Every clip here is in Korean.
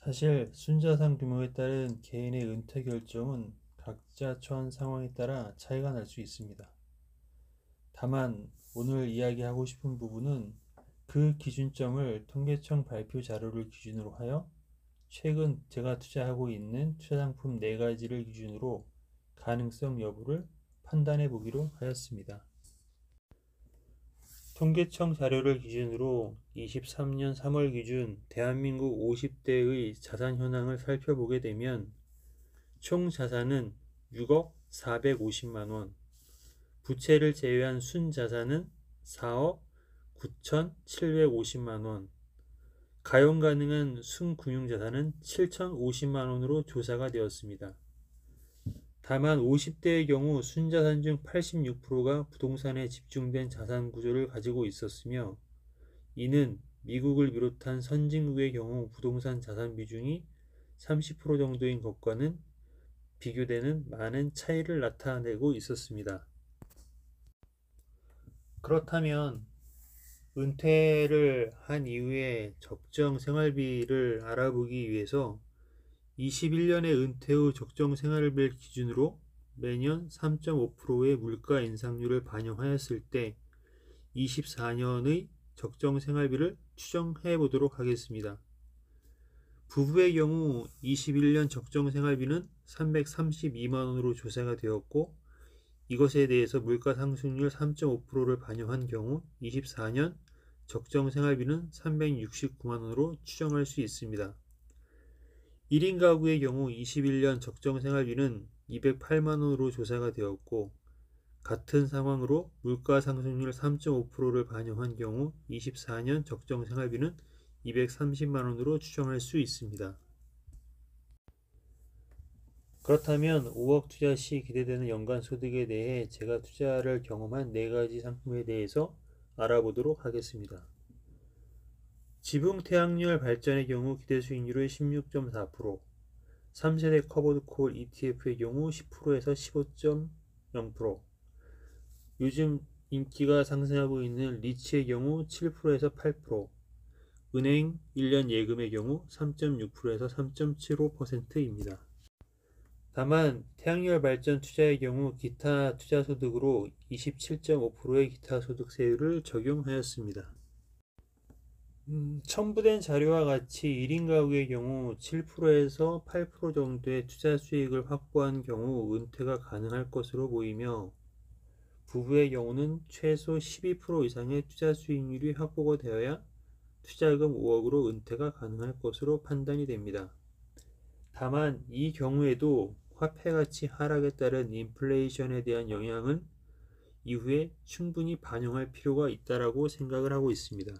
사실 순자산 규모에 따른 개인의 은퇴 결정은 각자 처한 상황에 따라 차이가 날 수 있습니다. 다만 오늘 이야기하고 싶은 부분은 그 기준점을 통계청 발표 자료를 기준으로 하여 최근 제가 투자하고 있는 투자상품 4가지를 기준으로 가능성 여부를 판단해 보기로 하였습니다. 통계청 자료를 기준으로 23년 3월 기준 대한민국 50대의 자산 현황을 살펴보게 되면 총 자산은 6억 450만원, 부채를 제외한 순자산은 4억 9,750만원, 가용 가능한 순금융자산은 7,050만원으로 조사가 되었습니다. 다만 50대의 경우 순자산 중 86%가 부동산에 집중된 자산 구조를 가지고 있었으며, 이는 미국을 비롯한 선진국의 경우 부동산 자산 비중이 30% 정도인 것과는 비교되는 많은 차이를 나타내고 있었습니다. 그렇다면 은퇴를 한 이후에 적정 생활비를 알아보기 위해서 21년의 은퇴 후 적정 생활비를 기준으로 매년 3.5%의 물가 인상률을 반영하였을 때 24년의 적정 생활비를 추정해 보도록 하겠습니다. 부부의 경우 21년 적정 생활비는 332만원으로 조사가 되었고, 이것에 대해서 물가 상승률 3.5%를 반영한 경우 24년 적정 생활비는 369만원으로 추정할 수 있습니다. 1인 가구의 경우 21년 적정 생활비는 208만원으로 조사가 되었고, 같은 상황으로 물가 상승률 3.5%를 반영한 경우 24년 적정 생활비는 230만원으로 추정할 수 있습니다. 그렇다면 5억 투자 시 기대되는 연간 소득에 대해 제가 투자를 경험한 4가지 상품에 대해서 알아보도록 하겠습니다. 지붕태양열 발전의 경우 기대 수익률은 16.4%, 3세대 커버드콜 ETF의 경우 10%에서 15.0%, 요즘 인기가 상승하고 있는 리츠의 경우 7%에서 8%, 은행 1년 예금의 경우 3.6%에서 3.75%입니다. 다만 태양열 발전 투자의 경우 기타 투자 소득으로 27.5%의 기타 소득세율을 적용하였습니다. 첨부된 자료와 같이 1인 가구의 경우 7%에서 8% 정도의 투자 수익을 확보한 경우 은퇴가 가능할 것으로 보이며, 부부의 경우는 최소 12% 이상의 투자 수익률이 확보가 되어야 투자금 5억으로 은퇴가 가능할 것으로 판단이 됩니다. 다만 이 경우에도 화폐가치 하락에 따른 인플레이션에 대한 영향은 이후에 충분히 반영할 필요가 있다고 생각을 하고 있습니다.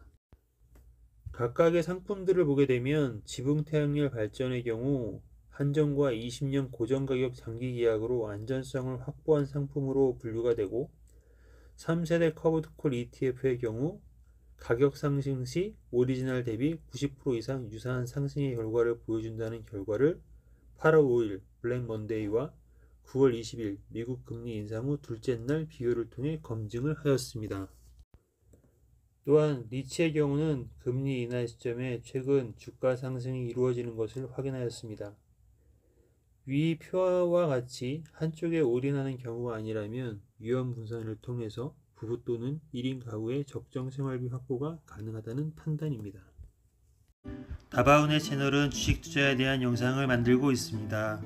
각각의 상품들을 보게 되면 지붕태양열 발전의 경우 한정과 20년 고정가격 장기계약으로 안전성을 확보한 상품으로 분류가 되고, 3세대 커브드콜 ETF의 경우 가격 상승 시 오리지널 대비 90% 이상 유사한 상승의 결과를 보여준다는 결과를 8월 5일 블랙 먼데이와 9월 20일 미국 금리 인상 후 둘째 날 비교를 통해 검증을 하였습니다. 또한 리츠의 경우는 금리 인하 시점에 최근 주가 상승이 이루어지는 것을 확인하였습니다. 위 표와 같이 한쪽에 올인하는 경우가 아니라면 위험 분산을 통해서 부부 또는 1인 가구의 적정 생활비 확보가 가능하다는 판단입니다. 다바운의 채널은 주식 투자에 대한 영상을 만들고 있습니다.